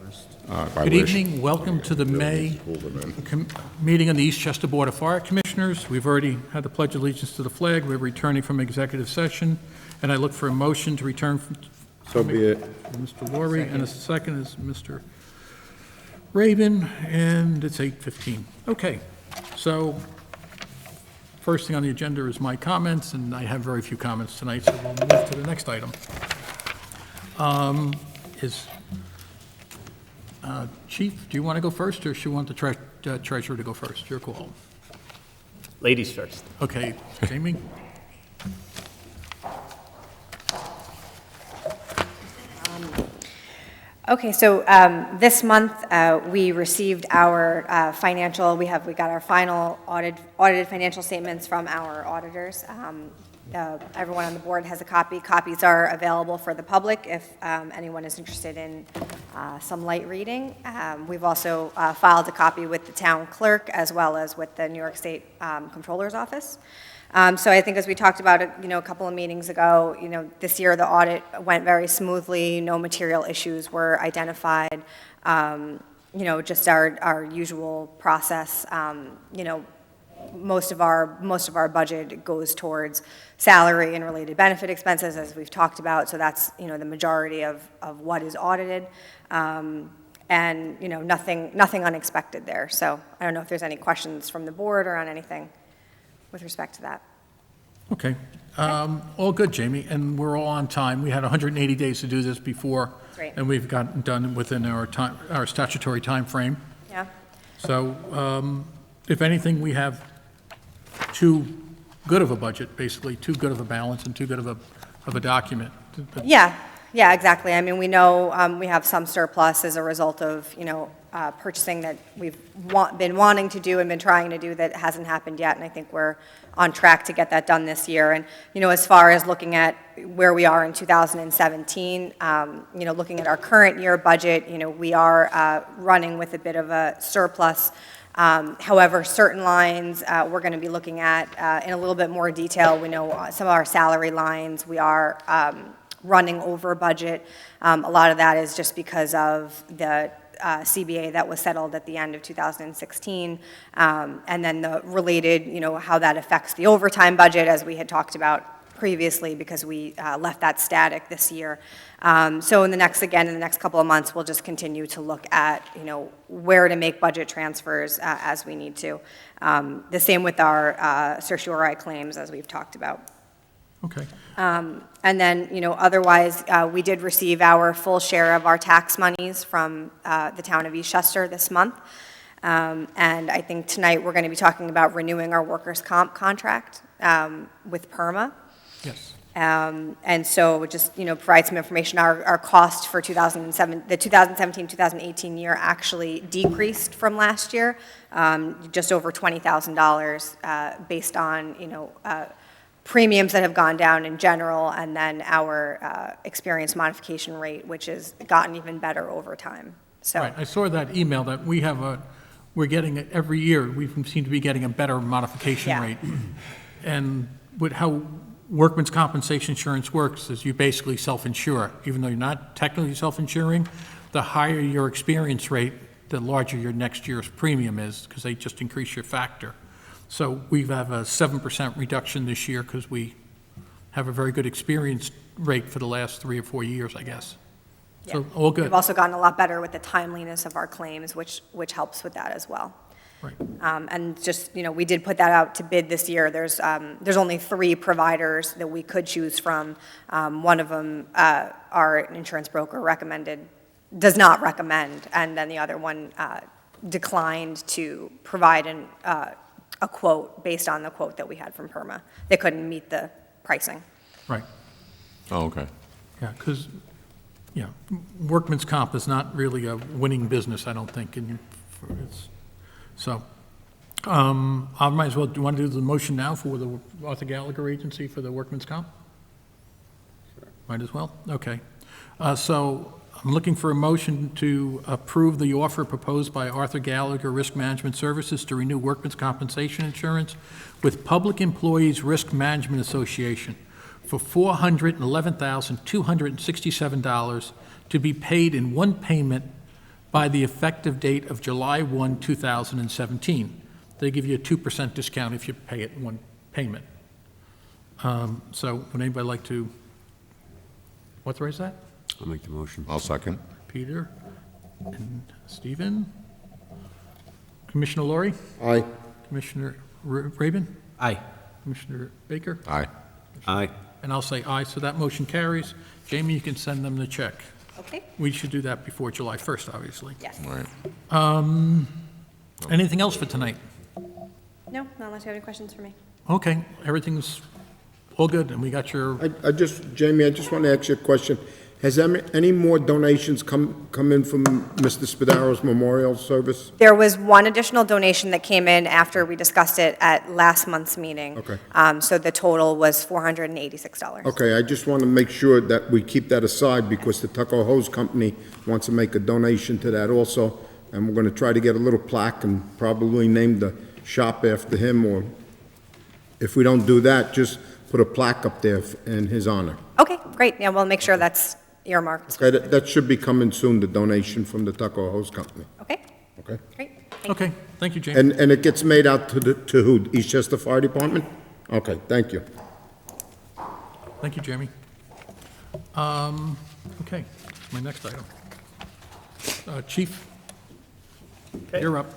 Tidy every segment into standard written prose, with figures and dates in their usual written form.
Good evening. Welcome to the May meeting of the Eastchester Board of Fire Commissioners. We've already had the Pledge of Allegiance to the flag. We're returning from executive session, and I look for a motion to return from... So be it. Mr. Laurie, and a second is Mr. Raven, and it's 8:15. Okay, so first thing on the agenda is my comments, and I have very few comments tonight, so we'll move to the next item. Chief, do you want to go first, or should you want the treasurer to go first? Your call. Ladies first. Okay, Jamie? Okay, so this month we received our financial. We got our final audited financial statements from our auditors. Everyone on the board has a copy. Copies are available for the public if anyone is interested in some light reading. We've also filed a copy with the town clerk as well as with the New York State Comptroller's Office. So I think as we talked about it, a couple of meetings ago, this year the audit went very smoothly. No material issues were identified. Just our usual process. Most of our budget goes towards salary and related benefit expenses, as we've talked about. So that's the majority of what is audited, and nothing unexpected there. So I don't know if there's any questions from the board or on anything with respect to that. Okay. All good, Jamie, and we're all on time. We had 180 days to do this before, Great. And we've gotten done within our statutory time frame. Yeah. So if anything, we have too good of a budget, basically, too good of a balance and too good of a document. Yeah, exactly. I mean, we know we have some surplus as a result of, purchasing that we've been wanting to do and been trying to do that hasn't happened yet, and I think we're on track to get that done this year. And, as far as looking at where we are in 2017, looking at our current year budget, we are running with a bit of a surplus. However, certain lines we're going to be looking at in a little bit more detail. We know some of our salary lines we are running over budget. A lot of that is just because of the CBA that was settled at the end of 2016, and then the related, how that affects the overtime budget, as we had talked about previously, because we left that static this year. So in the next couple of months, we'll just continue to look at, where to make budget transfers as we need to. The same with our certiorari claims, as we've talked about. Okay. And then, otherwise, we did receive our full share of our tax monies from the town of Eastchester this month. And I think tonight we're going to be talking about renewing our workers' comp contract with PERMA. Yes. And so just, provide some information. Our cost for the 2017-2018 year actually decreased from last year, just over $20,000 based on, premiums that have gone down in general, and then our experience modification rate, which has gotten even better over time. So Right. I saw that email that we're getting it every year. We seem to be getting a better modification rate. And with how workman's compensation insurance works is you basically self-insure. Even though you're not technically self-insuring, the higher your experience rate, the larger your next year's premium is, because they just increase your factor. So we have a 7% reduction this year because we have a very good experience rate for the last 3 or 4 years, I guess. yeah. So all good. We've also gotten a lot better with the timeliness of our claims, which helps with that as well. Right. And just, we did put that out to bid this year. There's only 3 providers that we could choose from. One of them, our insurance broker does not recommend, and then the other one declined to provide a quote based on the quote that we had from PERMA. They couldn't meet the pricing. Right. Oh, okay. Yeah, because, workman's comp is not really a winning business, I don't think. So, I might as well, do you want to do the motion now for the Arthur Gallagher Agency for the workman's comp? Sure. Might as well? Okay. So I'm looking for a motion to approve the offer proposed by Arthur Gallagher Risk Management Services to renew workman's compensation insurance with Public Employees Risk Management Association for $411,267 to be paid in one payment by the effective date of July 1, 2017. They give you a 2% discount if you pay it in one payment. So would anybody like to authorize that? I'll make the motion. I'll second. Peter and Stephen? Commissioner Laurie? Aye. Commissioner Rabin? Aye. Commissioner Baker? Aye. Aye. And I'll say aye, so that motion carries. Jamie, you can send them the check. Okay, We should do that before July 1st, obviously. yes. All right. Anything else for tonight? No, not unless you have any questions for me. Okay, everything's all good, and we got your, Jamie, I just want to ask you a question. Has any more donations come in from Mr. Spadaro's memorial service? There was one additional donation that came in after we discussed it at last month's meeting. Okay. So the total was $486. Okay, I just want to make sure that we keep that aside because the Tucker Hose Company wants to make a donation to that also. And we're going to try to get a little plaque and probably name the shop after him, or if we don't do that, just put a plaque up there in his honor. Okay, great. Yeah, we'll make sure that's earmarked. Okay, that should be coming soon, the donation from the Tucker Hose Company, Okay, okay? great. Thank you. okay, thank you, Jamie. And it gets made out to who? Eastchester Fire Department? Okay, thank you. Thank you, Jamie. Okay, my next item. Chief, you're up.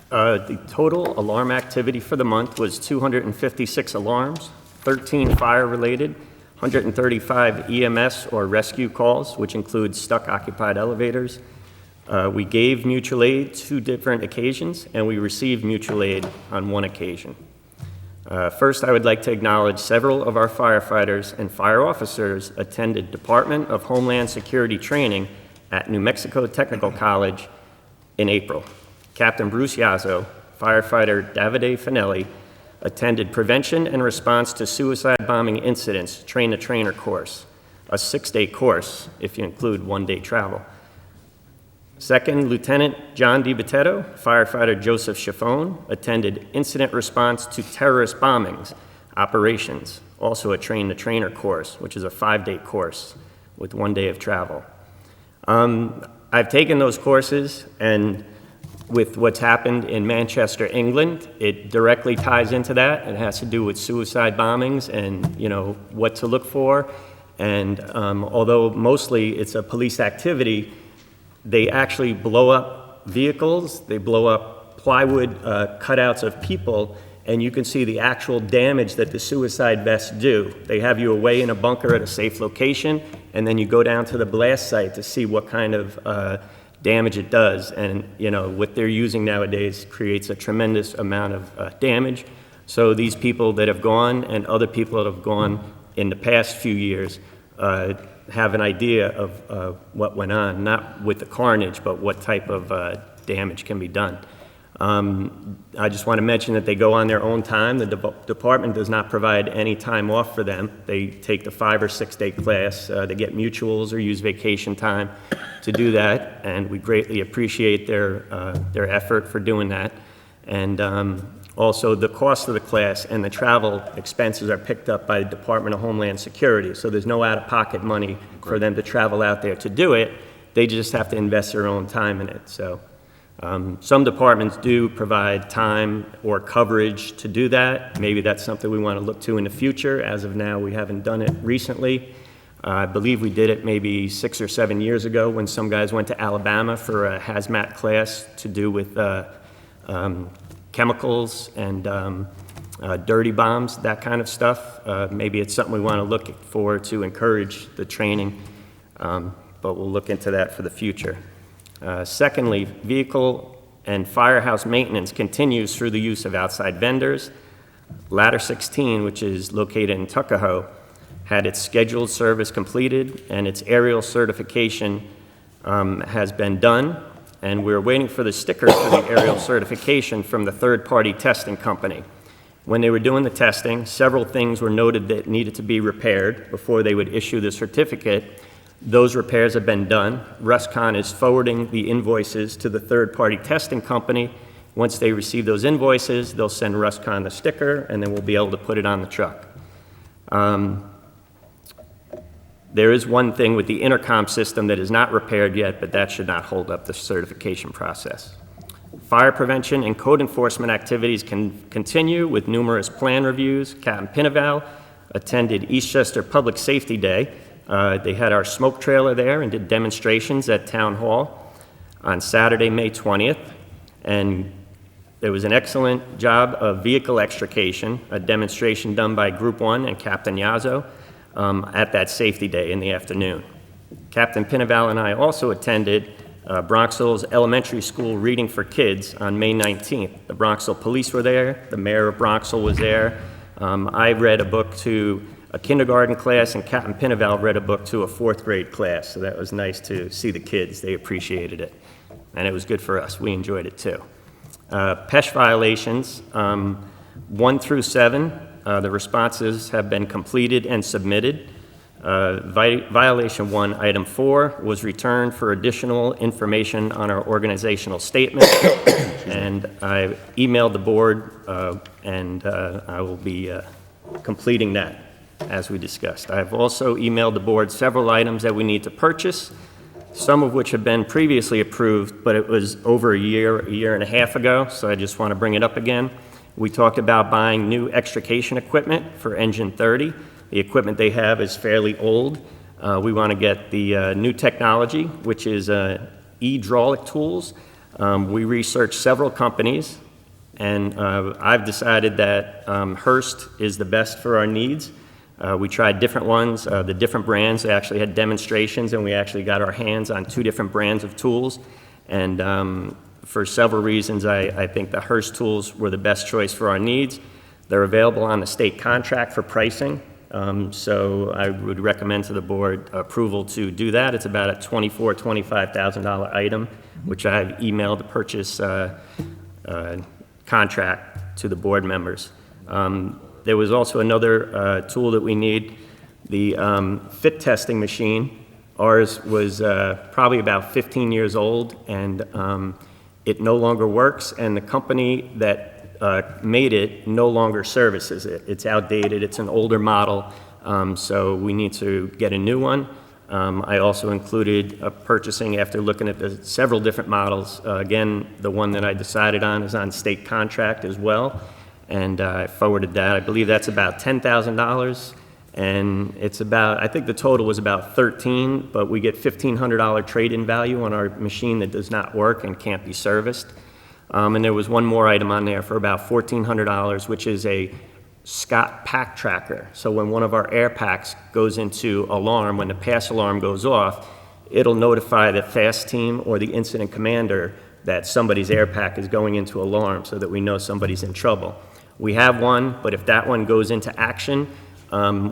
The total alarm activity for the month was 256 alarms, 13 fire-related, 135 EMS or rescue calls, which includes stuck occupied elevators. We gave mutual aid 2 different occasions, and we received mutual aid on 1 occasion. First, I would like to acknowledge several of our firefighters and fire officers attended Department of Homeland Security training at New Mexico Technical College in April. Captain Bruce Yazzo, firefighter Davide Finelli, attended Prevention and Response to Suicide Bombing Incidents Train-the-Trainer course, a 6-day course if you include 1-day travel. Second, Lieutenant John DiBattista, firefighter Joseph Chaffone, attended Incident Response to Terrorist Bombings Operations, also a Train-the-Trainer course, which is a 5-day course with 1 day of travel. I've taken those courses, and with what's happened in Manchester, England, it directly ties into that. It has to do with suicide bombings and, you know, what to look for. And although mostly it's a police activity, they actually blow up vehicles, they blow up plywood cutouts of people, and you can see the actual damage that the suicide vests do. They have you away in a bunker at a safe location, and then you go down to the blast site to see what kind of damage it does. And, you know, what they're using nowadays creates a tremendous amount of damage. So these people that have gone and other people that have gone in the past few years have an idea of what went on, not with the carnage, but what type of damage can be done. I just want to mention that they go on their own time. The department does not provide any time off for them. They take the 5 or 6 day class. They get mutuals or use vacation time to do that, and we greatly appreciate their effort for doing that. And also, the cost of the class and the travel expenses are picked up by the Department of Homeland Security, so there's no out-of-pocket money for them to travel out there to do it. They just have to invest their own time in it. So some departments do provide time or coverage to do that. Maybe that's something we want to look to in the future. As of now, we haven't done it recently. I believe we did it maybe 6 or 7 years ago when some guys went to Alabama for a hazmat class to do with chemicals and dirty bombs, that kind of stuff. Maybe it's something we want to look for to encourage the training, but we'll look into that for the future. Secondly, vehicle and firehouse maintenance continues through the use of outside vendors. Ladder 16, which is located in Tuckahoe, had its scheduled service completed and its aerial certification has been done, and we're waiting for the stickers for the aerial certification from the third-party testing company. When they were doing the testing, several things were noted that needed to be repaired before they would issue the certificate. Those repairs have been done. Ruscon is forwarding the invoices to the third-party testing company. Once they receive those invoices, they'll send Ruscon the sticker, and then we'll be able to put it on the truck. There is one thing with the intercom system that is not repaired yet, but that should not hold up the certification process. Fire prevention and code enforcement activities can continue with numerous plan reviews. Captain Pinaval attended Eastchester Public Safety Day. They had our smoke trailer there and did demonstrations at Town Hall on Saturday, May 20th. And there was an excellent job of vehicle extrication, a demonstration done by Group 1 and Captain Yazzo at that safety day in the afternoon. Captain Pinaval and I also attended Bronxville's elementary school reading for kids on May 19th. The Bronxville police were there, the mayor of Bronxville was there. I read a book to a kindergarten class, and Captain Pinaval read a book to a 4th grade class, so that was nice to see the kids. They appreciated it, and it was good for us. We enjoyed it too. PESH violations, 1 through 7, the responses have been completed and submitted. Violation 1, item 4, was returned for additional information on our organizational statement, and I emailed the board, and I will be completing that as we discussed. I've also emailed the board several items that we need to purchase, some of which have been previously approved, but it was over a year and a half ago, so I just want to bring it up again. We talked about buying new extrication equipment for Engine 30. The equipment they have is fairly old. We want to get the new technology, which is hydraulic tools. We researched several companies, and I've decided that Hearst is the best for our needs. We tried different ones, the different brands. They actually had demonstrations, and we actually got our hands on 2 different brands of tools. And for several reasons, I think the Hearst tools were the best choice for our needs. They're available on the state contract for pricing. So I would recommend to the board approval to do that. It's about a $25,000 item, which I've emailed the purchase contract to the board members. There was also another tool that we need, the fit testing machine. Ours was probably about 15 years old, and it no longer works, and the company that made it no longer services it. It's outdated, it's an older model, so we need to get a new one. I also included purchasing, after looking at the several different models. Again, the one that I decided on is on state contract as well, and I forwarded that. I believe that's about $10,000, and it's about, I think the total was about 13, but we get $1,500 trade-in value on our machine that does not work and can't be serviced. And there was one more item on there for about $1,400, which is a Scott pack tracker. So when one of our air packs goes into alarm, when the pass alarm goes off, it'll notify the FAST team or the incident commander that somebody's air pack is going into alarm so that we know somebody's in trouble. We have one, but if that one goes into action,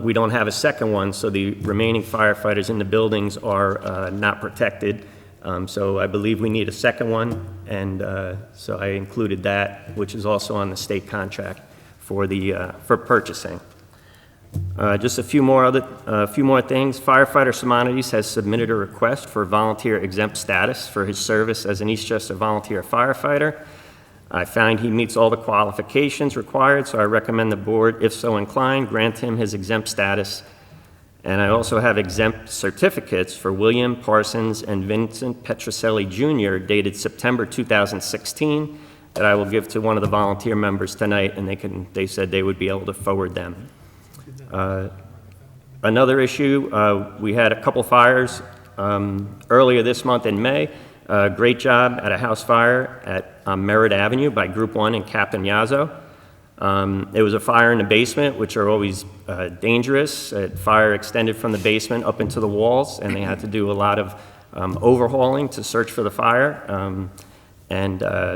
we don't have a second one, so the remaining firefighters in the buildings are not protected. So I believe we need a second one, and so I included that, which is also on the state contract for purchasing. Just a few more things. Firefighter Simonides has submitted a request for volunteer exempt status for his service as an Eastchester volunteer firefighter. I find he meets all the qualifications required, so I recommend the board, if so inclined, grant him his exempt status. And I also have exempt certificates for William Parsons and Vincent Petroselli Jr. dated September 2016 that I will give to one of the volunteer members tonight, and they said they would be able to forward them. Another issue, we had a couple fires earlier this month in May. Great job at a house fire at Merritt Avenue by Group 1 and Captain Yazzo. It was a fire in the basement, which are always dangerous. Fire extended from the basement up into the walls, and they had to do a lot of overhauling to search for the fire.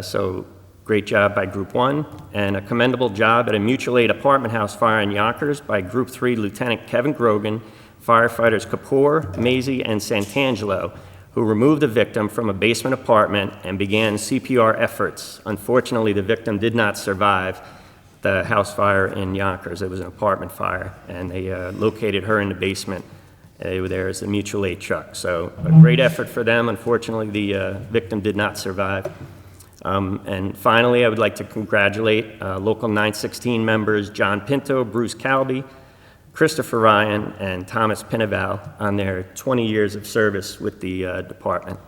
So great job by Group 1, and a commendable job at a mutual aid apartment house fire in Yonkers by Group 3 Lieutenant Kevin Grogan, firefighters Kapoor, Maisie, and Santangelo, who removed the victim from a basement apartment and began CPR efforts. Unfortunately, the victim did not survive the house fire in Yonkers. It was an apartment fire, and they located her in the basement. They were there as a mutual aid truck. So a great effort for them. Unfortunately, the victim did not survive. And finally, I would like to congratulate Local 916 members John Pinto, Bruce Calby, Christopher Ryan and Thomas Pinaval on their 20 years of service with the department.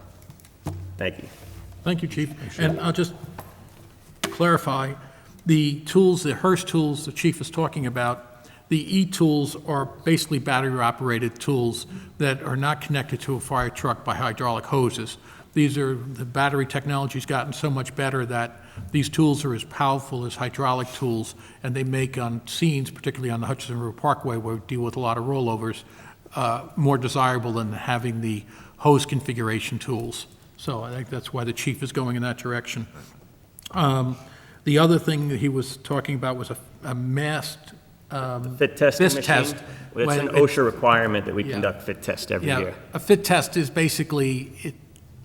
Thank you. Thank you, Chief. And I'll just clarify, the tools, the Hearst tools the chief is talking about, the e-tools are basically battery-operated tools that are not connected to a fire truck by hydraulic hoses. The battery technology's gotten so much better that these tools are as powerful as hydraulic tools, and they make on scenes, particularly on the Hutchinson River Parkway, where we deal with a lot of rollovers, more desirable than having the hose configuration tools. So I think that's why the chief is going in that direction. The other thing that he was talking about was a masked Fit testing Fit machine. test. It's When an it- OSHA requirement that we Yeah. conduct fit test every Yeah, year. a fit test is basically, it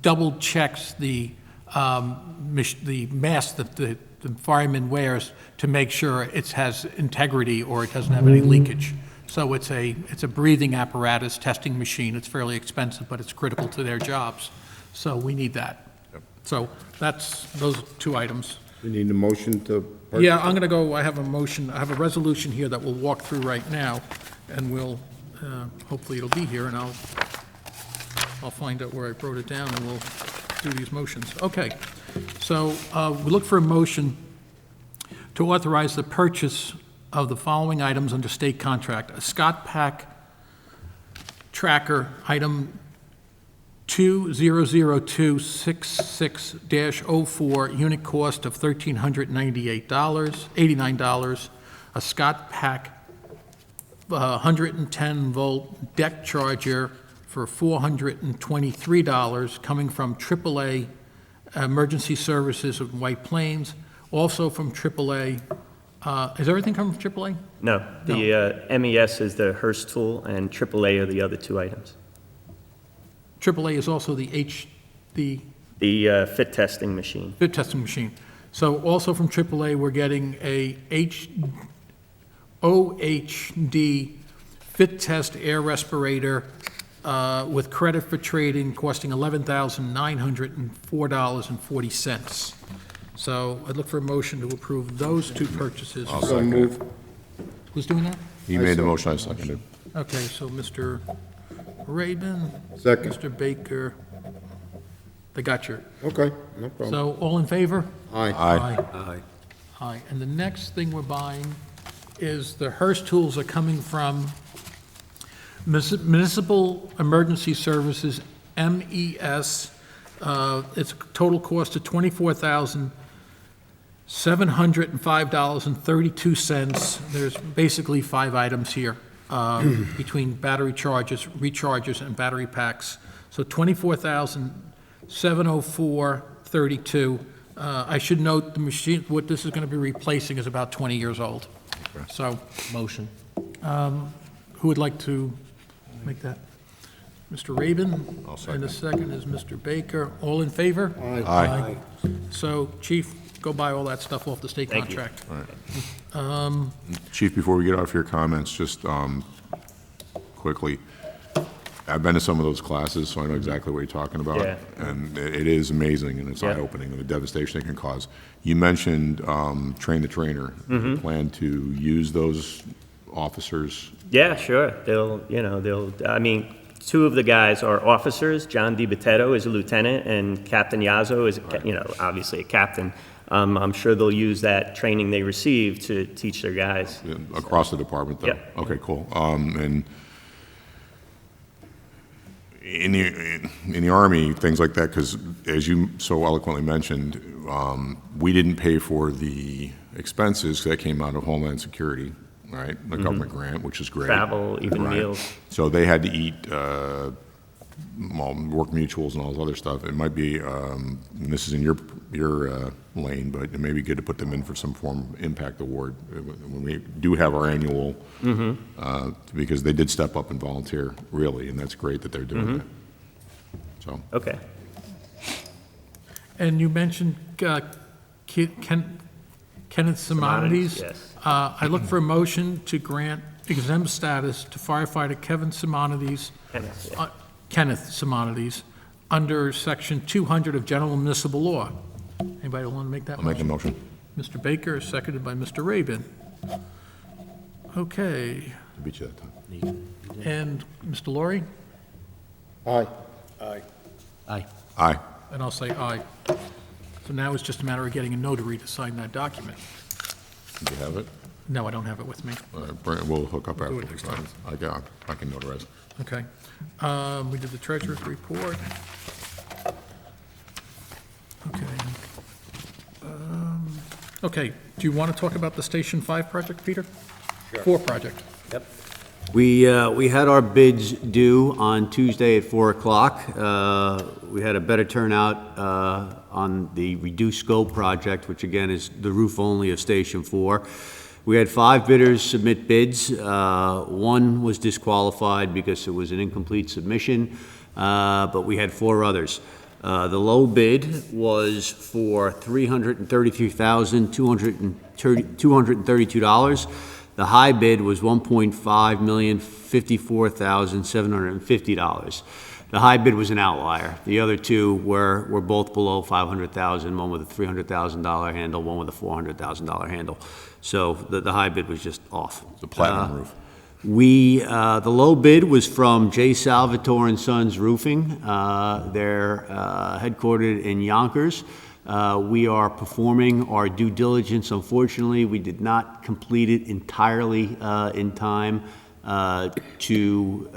double checks the mask that the fireman wears to make sure it has integrity or it doesn't have any leakage. So it's a breathing apparatus testing machine. It's fairly expensive, but it's critical to their jobs. So we need that. So that's those two items. We need a motion to purchase. Yeah, I'm going to go, I have a motion, I have a resolution here that we'll walk through right now, and we'll, hopefully it'll be here, and I'll find out where I wrote it down, and we'll do these motions. Okay, so we look for a motion to authorize the purchase of the following items under state contract. A Scott Pack tracker, item 200266-04, unit cost of $1,389. A Scott Pack 110-volt deck charger for $423, coming from AAA Emergency Services of White Plains, also from AAA. Is everything coming from AAA? No, the MES is the Hearst tool, and AAA are the other two items. AAA is also the The fit testing machine. fit testing machine. So also from AAA, we're getting a OHD fit test air respirator with credit for trading costing $11,904.40. So I'd look for a motion to approve those two purchases. So move. Who's doing that? He made the motion, I seconded. Okay, so Mr. Rabin. Second. Mr. Baker. They got your, Okay, no problem. so all in favor? Aye. Aye. Aye. Aye. And the next thing we're buying is the Hearst tools are coming from Municipal Emergency Services, MES. It's a total cost of $24,705.32. There's basically 5 items here between battery charges, recharges, and battery packs. So $24,704.32. I should note the machine, what this is going to be replacing is about 20 years old. So, Motion. who would like to make that? Mr. Rabin? I'll second. And the second is Mr. Baker. All in favor? Aye. So, Chief, go buy all that stuff off the state Thank you. contract. Chief, before we get off your comments, just quickly, I've been to some of those classes, so I know exactly what you're talking about. Yeah. And it is amazing, and it's Yeah. eye-opening, and the devastation it can cause. You mentioned train the trainer. Plan to use those officers? Yeah, sure. I mean, 2 of the guys are officers. John DiBattista is a lieutenant, and Captain Yazzo is, obviously a captain. I'm sure they'll use that training they receive to teach their guys. Across the department, though? Yep. Okay, cool. And in the Army, things like that, because as you so eloquently mentioned, we didn't pay for the expenses, 'cause that came out of Homeland Security, right? The government grant, which is great. Travel, even Right. meals. So they had to eat, work mutuals and all this other stuff. It might be, and this is in your lane, but it may be good to put them in for some form of impact award when we do have our annual, because they did step up and volunteer, really, and that's great that they're doing that. So, Okay. And you mentioned Kenneth Simonides. Yes. I look for a motion to grant exempt status to firefighter Kevin Simonides, Kenneth Simonides, under Section 200 of General Municipal Law. Anybody want to make that I'll make the motion? motion. Mr. Baker, seconded by Mr. Rabin. Okay, beat you that time. And Mr. Laurie? Aye. Aye. Aye. And I'll say aye. So now it's just a matter of getting a notary to sign that document. Do you have it? No, I don't have it with me. We'll hook up do it after. next time. I can notarize. Okay. We did the treasurer's report. Okay. Okay, do you want to talk about the Station 5 project, Peter? Sure. 4 project. Yep. We had our bids due on Tuesday at 4 o'clock. We had a better turnout on the reduced scope project, which again is the roof only of Station 4. We had 5 bidders submit bids. 1 was disqualified because it was an incomplete submission, but we had 4 others. The low bid was for $333,232. The high bid was $1.554,750. The high bid was an outlier. The other 2 were both below $500,000, one with a $300,000 handle, one with a $400,000 handle. So the high bid was just off. The platinum roof. The low bid was from J. Salvatore and Sons Roofing. They're headquartered in Yonkers. We are performing our due diligence. Unfortunately, we did not complete it entirely in time to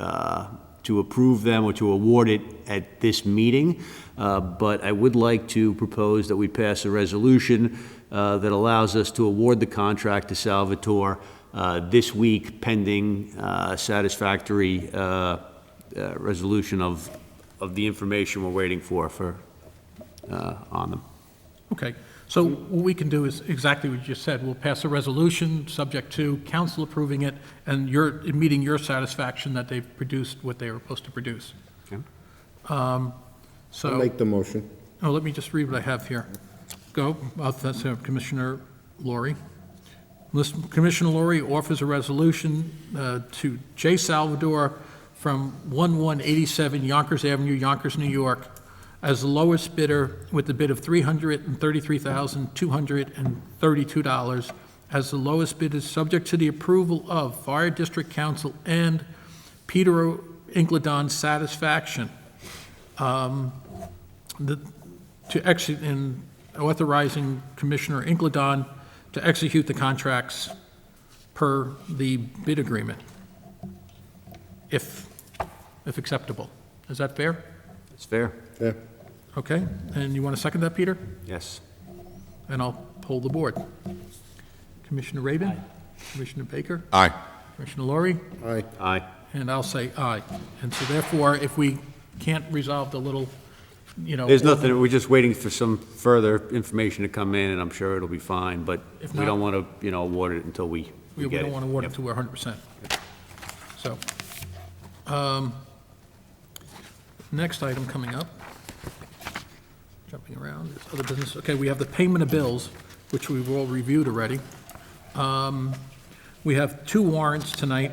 approve them or to award it at this meeting. But I would like to propose that we pass a resolution that allows us to award the contract to Salvatore this week, pending satisfactory resolution of the information we're waiting for on them. Okay, so what we can do is exactly what you just said. We'll pass a resolution subject to council approving it and meeting your satisfaction that they've produced what they were supposed to produce. Okay. I'll So, make the motion. let me just read what I have here. Go, that's Commissioner Laurie. Commissioner Laurie offers a resolution to J. Salvador from 1187 Yonkers Avenue, Yonkers, New York, as the lowest bidder with the bid of $333,232. As the lowest bid is subject to the approval of Fire District Council and Peter Incledon's satisfaction. Authorizing Commissioner Incledon to execute the contracts per the bid agreement, if acceptable. Is that fair? It's fair? Yeah. Okay, and you want to second that, Peter? Yes. And I'll poll the board. Commissioner Rabin? Commissioner Baker? Aye. Commissioner Laurie? Aye. Aye. And I'll say aye. And so therefore, if we can't resolve the little, There's nothing, we're just waiting for some further information to come in, and I'm sure it'll be fine, but If we not- don't want to, award it until we we get it. don't want to award it Yep. to 100%. So, next item coming up, jumping around, is other business. Okay, we have the payment of bills, which we've all reviewed already. We have 2 warrants tonight.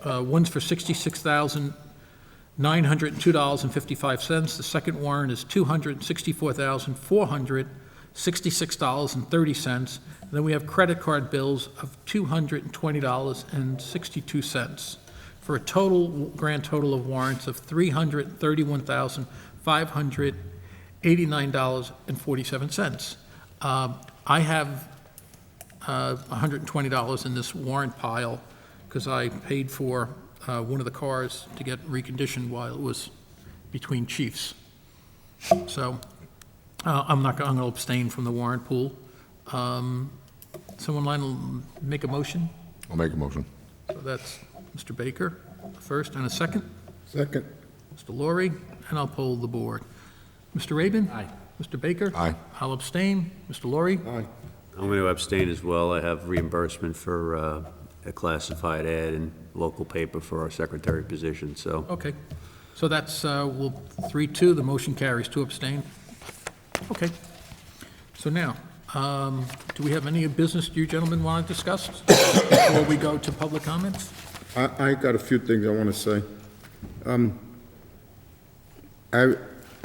One's for $66,902.55. The second warrant is $264,466.30. Then we have credit card bills of $220.62 for a grand total of warrants of $331,589.47. I have $120 in this warrant pile because I paid for one of the cars to get reconditioned while it was between chiefs. So I'm going to abstain from the warrant pool. Someone line will make a motion? I'll make a motion. So that's Mr. Baker, first, and a second. Second. Mr. Laurie, and I'll poll the board. Mr. Rabin? Aye. Mr. Baker? Aye. I'll abstain. Mr. Laurie? Aye. I'm going to abstain as well. I have reimbursement for a classified ad in local paper for our secretary position, so. Okay. So that's, 3-2, the motion carries, 2 abstain. Okay. So now, do we have any business you gentlemen want to discuss before we go to public comments? I got a few things I want to say. I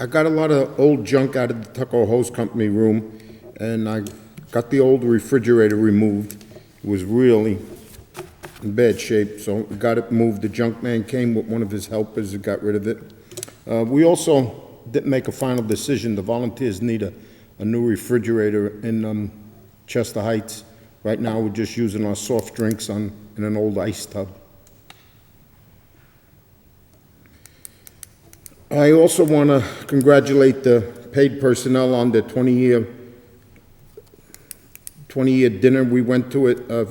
got a lot of old junk out of the Tuckahoe Hose Company room, and I got the old refrigerator removed. It was really in bad shape, so we got it moved. The junk man came with one of his helpers and got rid of it. We also didn't make a final decision. The volunteers need a new refrigerator in Chester Heights. Right now, we're just using our soft drinks in an old ice tub. I also want to congratulate the paid personnel on their 20-year dinner. We went to it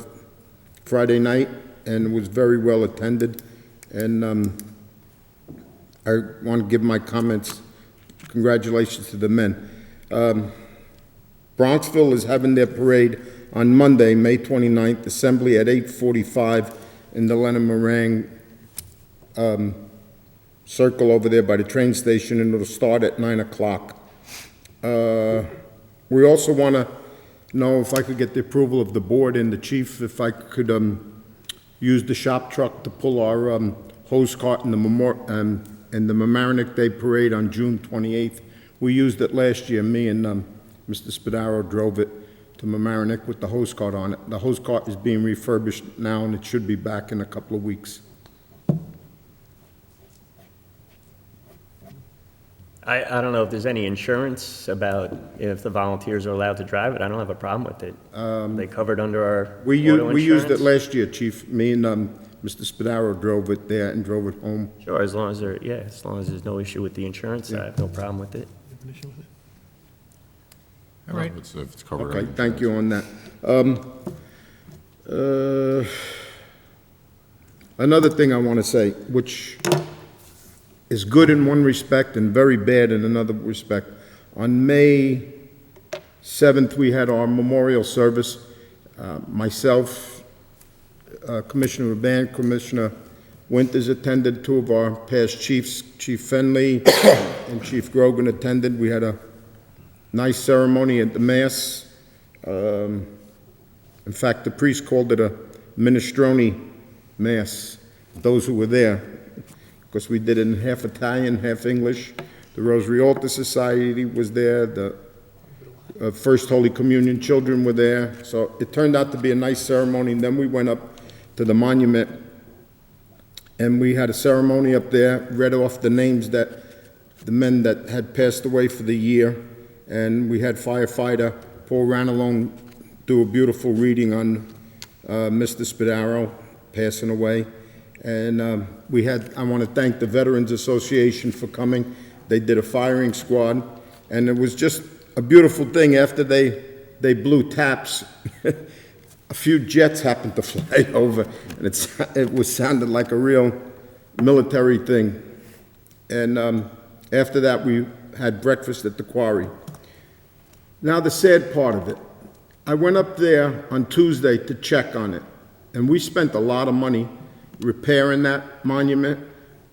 Friday night, and it was very well attended. And I want to give my comments, congratulations to the men. Bronxville is having their parade on Monday, May 29th, assembly at 8:45 in the Leonard Meringue circle over there by the train station, and it'll start at 9 o'clock. We also want to know if I could get the approval of the board and the chief, if I could use the shop truck to pull our hose cart in the Mamaroneck Day Parade on June 28th. We used it last year. Me and Mr. Spadaro drove it to Mamaroneck with the hose cart on it. The hose cart is being refurbished now, and it should be back in a couple of weeks. I don't know if there's any insurance about if the volunteers are allowed to drive it. I don't have a problem with it. They covered under our We auto used it insurance? last year, Chief. Me and Mr. Spadaro drove it there and drove it home. Sure, as long as as long as there's no issue with the insurance, I have no problem with it. All right. If it's covered. Okay, thank you on that. Another thing I want to say, which is good in one respect and very bad in another respect. On May 7th, we had our memorial service. Myself, Commissioner Urban, Commissioner Winters attended. Two of our past chiefs, Chief Fenley and Chief Grogan attended. We had a nice ceremony at the Mass. In fact, the priest called it a minestrone Mass, those who were there, because we did it in half Italian, half English. The Rosary Altar Society was there. The First Holy Communion children were there. So it turned out to be a nice ceremony. And then we went up to the monument, and we had a ceremony up there, read off the names that the men that had passed away for the year. And we had firefighter Paul Ranelone do a beautiful reading on Mr. Spadaro passing away. And I want to thank the Veterans Association for coming. They did a firing squad, and it was just a beautiful thing. After they blew taps, a few jets happened to fly over, and it sounded like a real military thing. And after that, we had breakfast at the quarry. Now, the sad part of it, I went up there on Tuesday to check on it, and we spent a lot of money repairing that monument,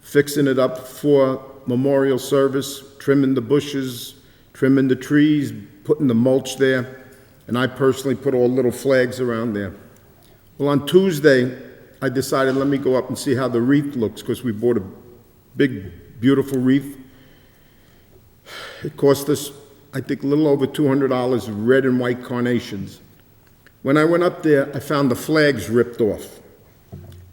fixing it up for memorial service, trimming the bushes, trimming the trees, putting the mulch there, and I personally put all little flags around there. Well, on Tuesday, I decided, let me go up and see how the wreath looks, because we bought a big, beautiful wreath. It cost us, I think, a little over $200, red and white carnations. When I went up there, I found the flags ripped off.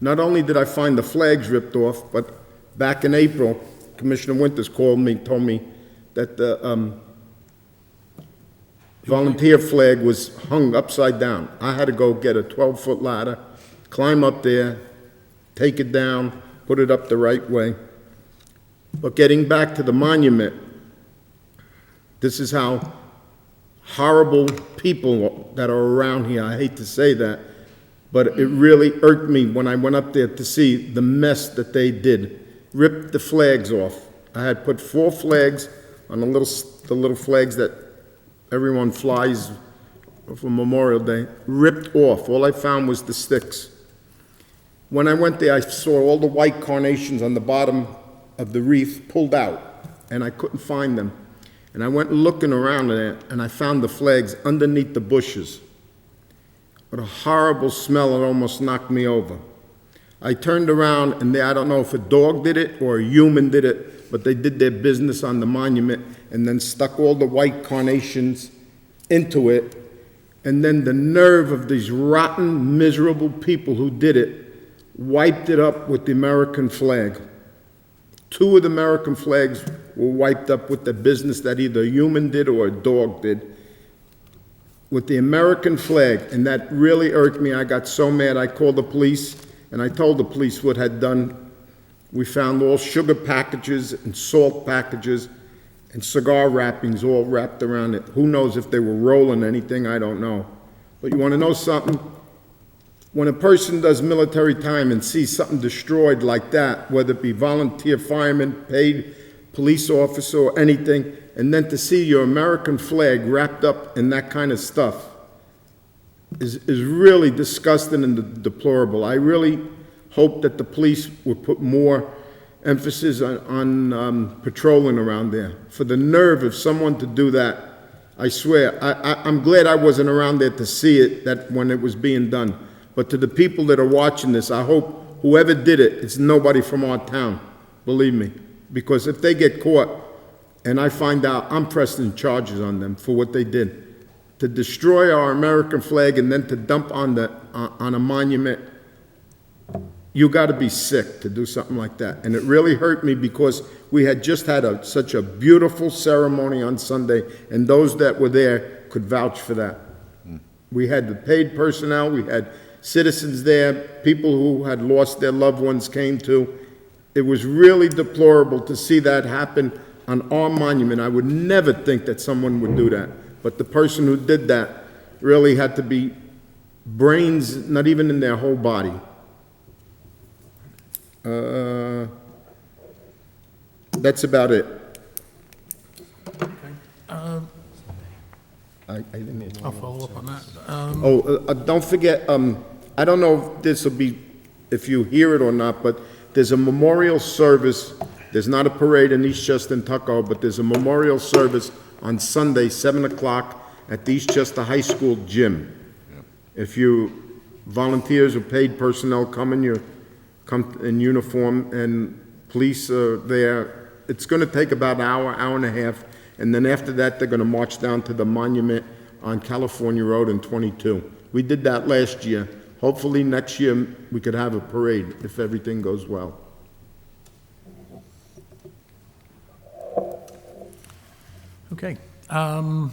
Not only did I find the flags ripped off, but back in April, Commissioner Winters called me, told me that the volunteer flag was hung upside down. I had to go get a 12-foot ladder, climb up there, take it down, put it up the right way. But getting back to the monument, this is how horrible people that are around here, I hate to say that, but it really irked me when I went up there to see the mess that they did. Ripped the flags off. I had put 4 flags on the little flags that everyone flies for Memorial Day. Ripped off. All I found was the sticks. When I went there, I saw all the white carnations on the bottom of the wreath pulled out, and I couldn't find them. And I went looking around there, and I found the flags underneath the bushes. What a horrible smell, it almost knocked me over. I turned around, and I don't know if a dog did it or a human did it, but they did their business on the monument and then stuck all the white carnations into it. And then the nerve of these rotten, miserable people who did it wiped it up with the American flag. 2 of the American flags were wiped up with the business that either a human did or a dog did. With the American flag, and that really irked me. I got so mad, I called the police, and I told the police what had done. We found all sugar packages and salt packages and cigar wrappings all wrapped around it. Who knows if they were rolling anything, I don't know. But you want to know something? When a person does military time and sees something destroyed like that, whether it be volunteer fireman, paid police officer, or anything, and then to see your American flag wrapped up in that kind of stuff is really disgusting and deplorable. I really hope that the police would put more emphasis on patrolling around there. For the nerve of someone to do that, I swear, I'm glad I wasn't around there to see it that when it was being done. But to the people that are watching this, I hope whoever did it, it's nobody from our town, believe me. Because if they get caught and I find out, I'm pressing charges on them for what they did. To destroy our American flag and then to dump on a monument, you got to be sick to do something like that. And it really hurt me because we had just had such a beautiful ceremony on Sunday, and those that were there could vouch for that. We had the paid personnel, we had citizens there, people who had lost their loved ones came to. It was really deplorable to see that happen on our monument. I would never think that someone would do that. But the person who did that really had to be brains not even in their whole body. That's about it. I didn't I'll follow up on that. don't forget, I don't know if this will be, if you hear it or not, but there's a memorial service. There's not a parade in Eastchester and Tuckahoe, but there's a memorial service on Sunday, 7 o'clock at the Eastchester High School gym. If you volunteers or paid personnel come in uniform, and police are there, it's going to take about an hour, hour and a half, and then after that, they're going to march down to the monument on California Road in 22. We did that last year. Hopefully next year we could have a parade if everything goes well. Okay. I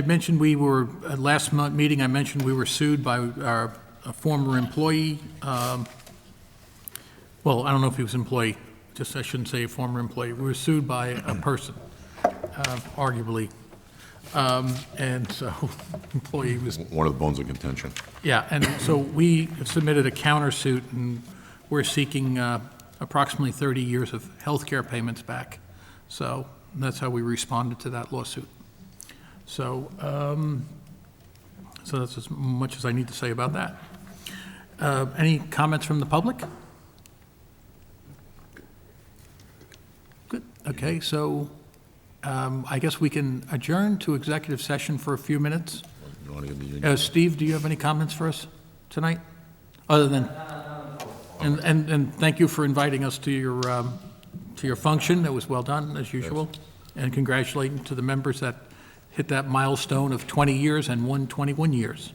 mentioned we were, at last meeting, I mentioned we were sued by a former employee. Well, I don't know if he was an employee, just I shouldn't say a former employee. We were sued by a person, arguably. And so employee was, One of the bones of contention. yeah, and so we submitted a countersuit, and we're seeking approximately 30 years of health care payments back. So that's how we responded to that lawsuit. So, so that's as much as I need to say about that. Any comments from the public? Good. Okay, so I guess we can adjourn to executive session for a few minutes. You want to give the union? Steve, do you have any comments for us tonight? Other than, and thank you for inviting us to your function. It was well done, as usual. And congratulating to the members that hit that milestone of 20 years and won 21 years.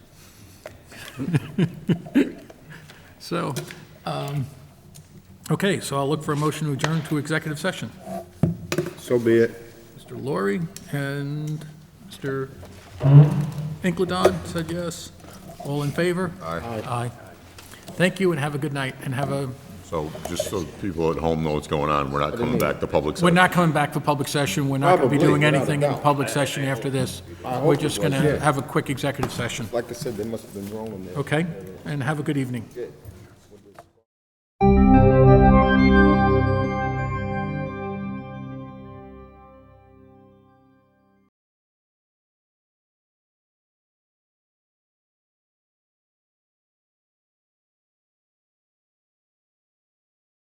So, okay, so I'll look for a motion to adjourn to executive session. So be it. Mr. Laurie and Mr. Inkledon said yes. All in favor? Aye. Aye. Thank you and have a good night and have a, So just so people at home know what's going on, we're not coming back to public we're session. not coming back for public session. We're not going to be Probably, doing without a anything in doubt. public session after this. hope We're it just was, going to yeah. have a quick executive session. Like I said, they must have been rolling there. Okay? And have a good evening. Good.